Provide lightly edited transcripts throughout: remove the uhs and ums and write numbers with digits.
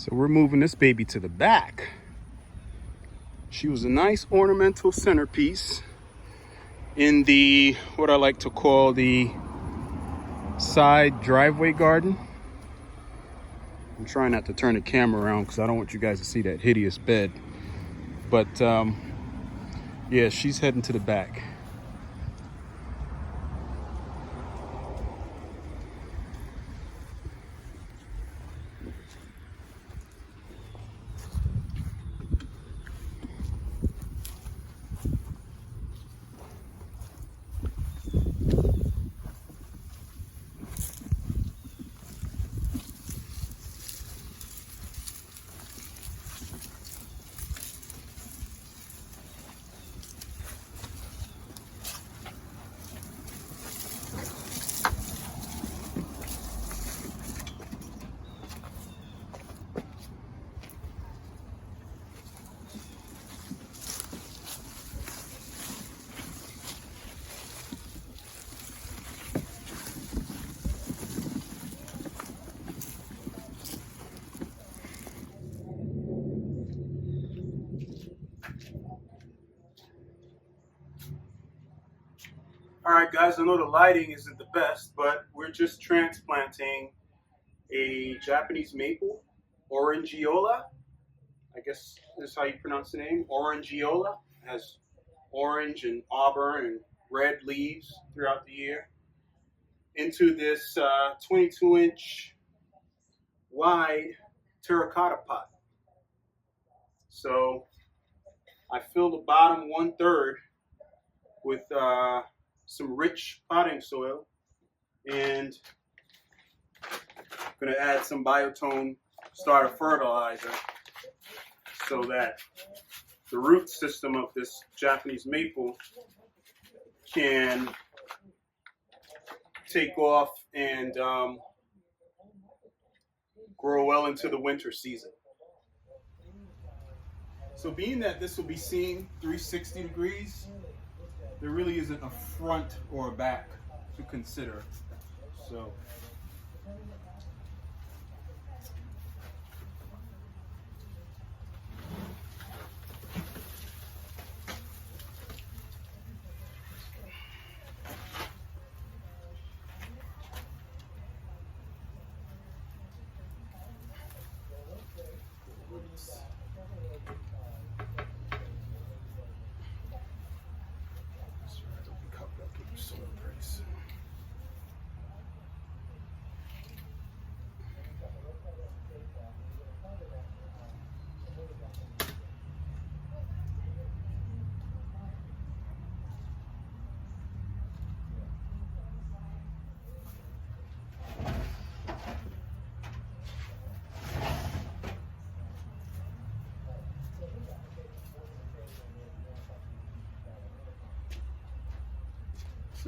So we're moving this baby to the back. She was a nice ornamental centerpiece in the, what I like to call the side driveway garden. I'm trying not to turn the camera around because I don't want you guys to see that hideous bed. But yeah, she's heading to the back. All right, guys, I know the lighting isn't the best, but we're just transplanting a Japanese maple, Orangeola. I guess that's how you pronounce the name, Orangeola. It has orange and auburn and red leaves throughout the year. Into this 22-inch wide terracotta pot. So I fill the bottom 1/3 with some rich potting soil, and I'm going to add some biotone starter fertilizer so that the root system of this Japanese maple can take off and grow well into the winter season. So being that this will be seen 360 degrees, there really isn't a front or a back to consider. So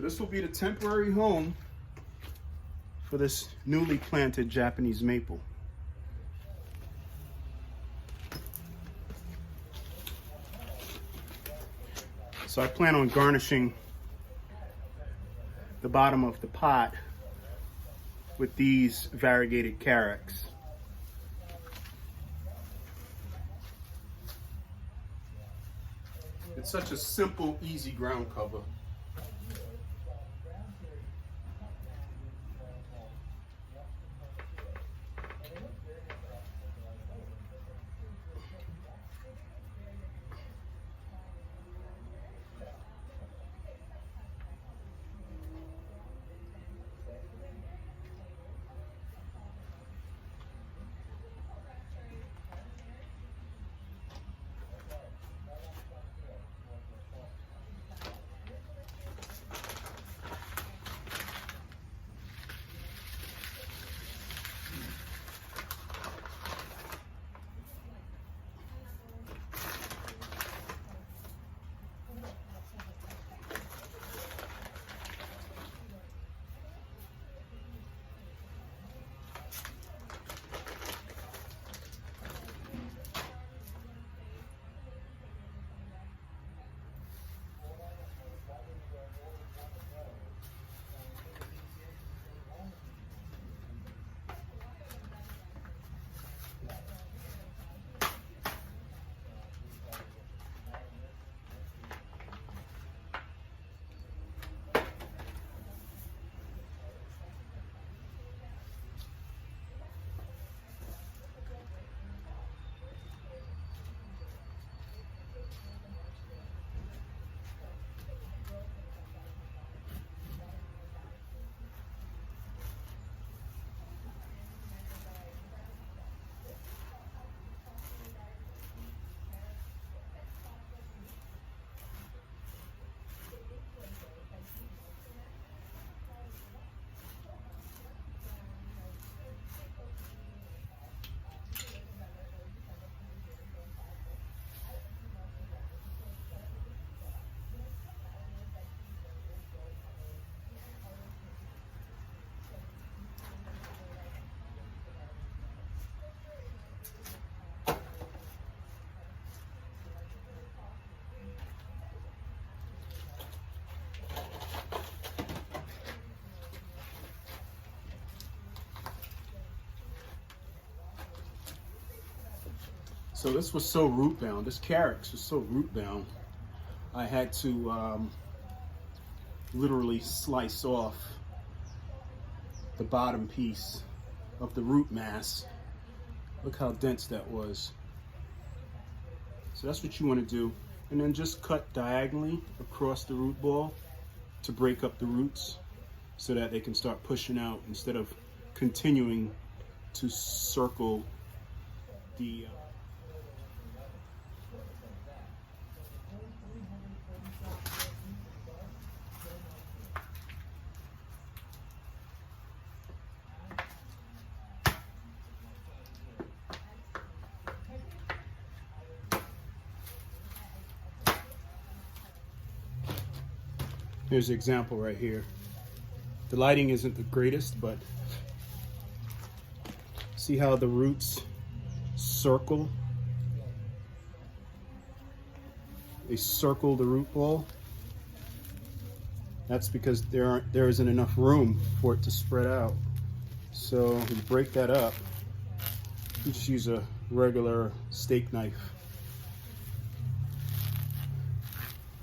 this will be the temporary home for this newly planted Japanese maple. So I plan on garnishing the bottom of the pot with these variegated carex. It's such a simple, easy ground cover. So this was so root bound. This carex was so root bound. I had to literally slice off the bottom piece of the root mass. Look how dense that was. So that's what you want to do. And then just cut diagonally across the root ball to break up the roots so that they can start pushing out instead of continuing to circle the Here's the example right here. The lighting isn't the greatest, but see how the roots circle? They circle the root ball. That's because there isn't enough room for it to spread out. So you break that up. You just use a regular steak knife.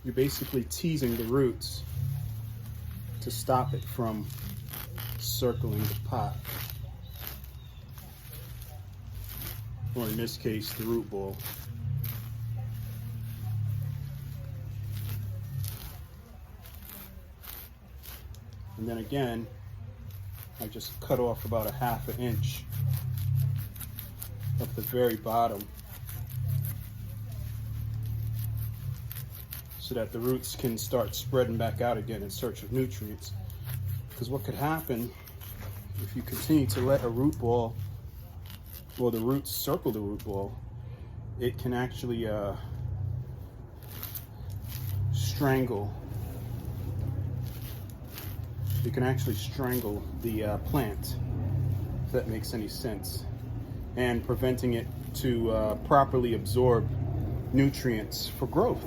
You're basically teasing the roots to stop it from circling the pot, or in this case, the root ball. And then again, I just cut off about 1/2 inch of the very bottom so that the roots can start spreading back out again in search of nutrients. Because what could happen if you continue to let a root ball, or the roots circle the root ball, it can actually strangle. It can actually strangle the plant, if that makes any sense, and preventing it to properly absorb nutrients for growth.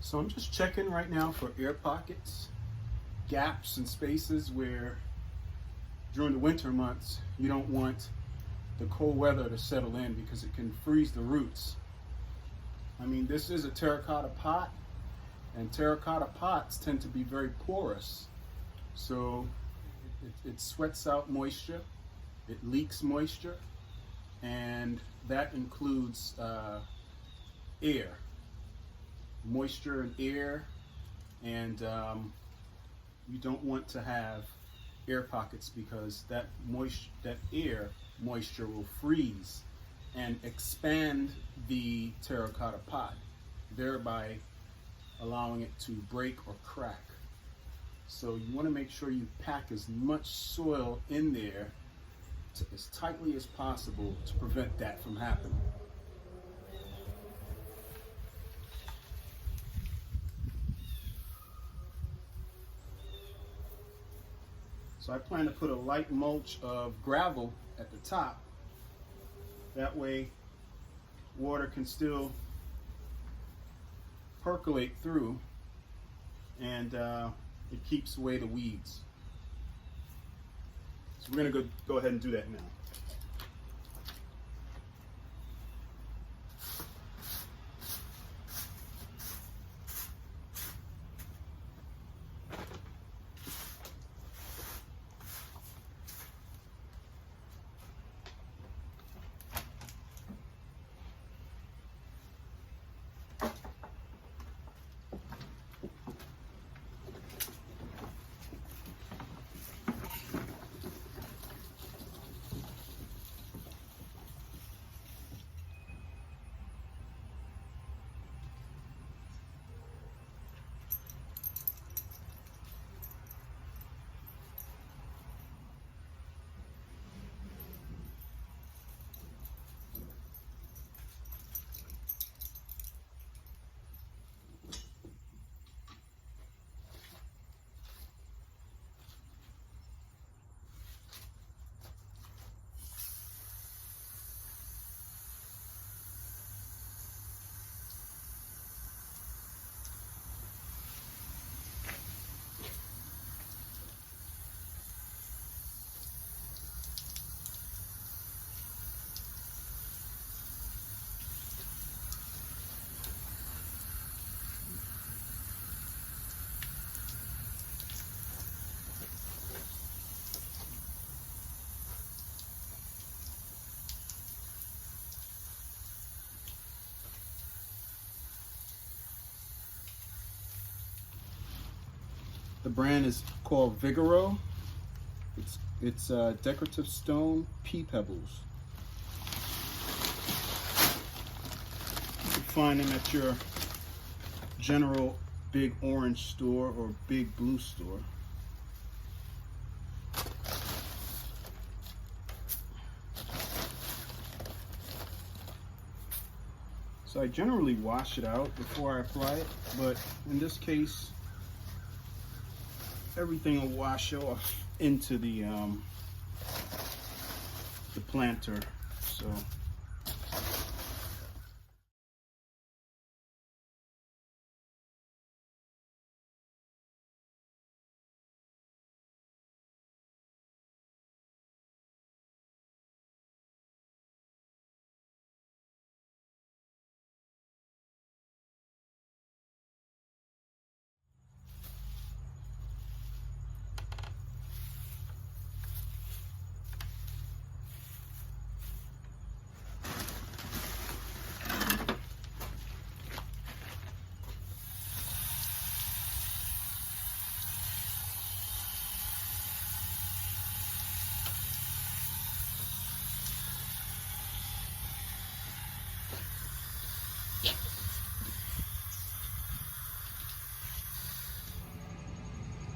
So I'm just checking right now for air pockets, gaps and spaces where during the winter months you don't want the cold weather to settle in because it can freeze the roots. I mean, this is a terracotta pot, and terracotta pots tend to be very porous. So it sweats out moisture, it leaks moisture, and that includes air. Moisture and air, and you don't want to have air pockets because that air moisture will freeze and expand the terracotta pot, thereby allowing it to break or crack. So you want to make sure you pack as much soil in there as tightly as possible to prevent that from happening. So I plan to put a light mulch of gravel at the top. That way water can still percolate through, and it keeps away the weeds. So we're gonna go ahead and do that now. The brand is called Vigoro. It's decorative stone pea pebbles. You can find them at your general big orange store or big blue store. So I generally wash it out before I apply it, but in this case, everything will wash off into the planter.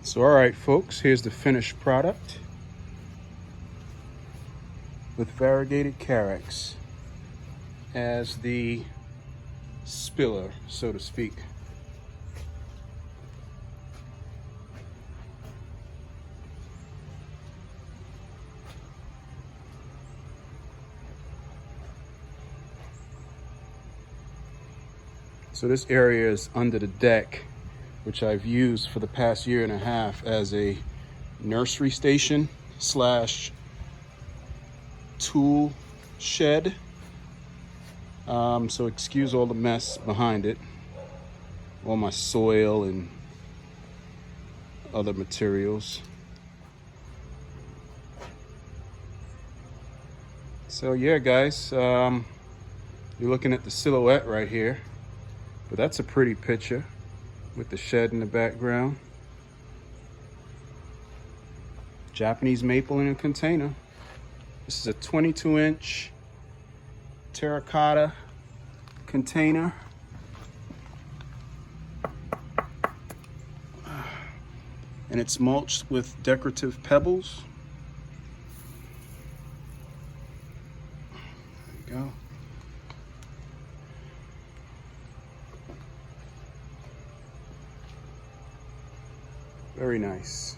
So all right, folks, here's the finished product with variegated carex as the spiller, so to speak. So this area is under the deck, which I've used for the past 1.5 years as a nursery station slash tool shed. So excuse all the mess behind it, all my soil and other materials. So yeah, guys, you're looking at the silhouette right here, but that's a pretty picture with the shed in the background. Japanese maple in a container. This is a 22-inch terracotta container. And it's mulched with decorative pebbles. There you go. Very nice.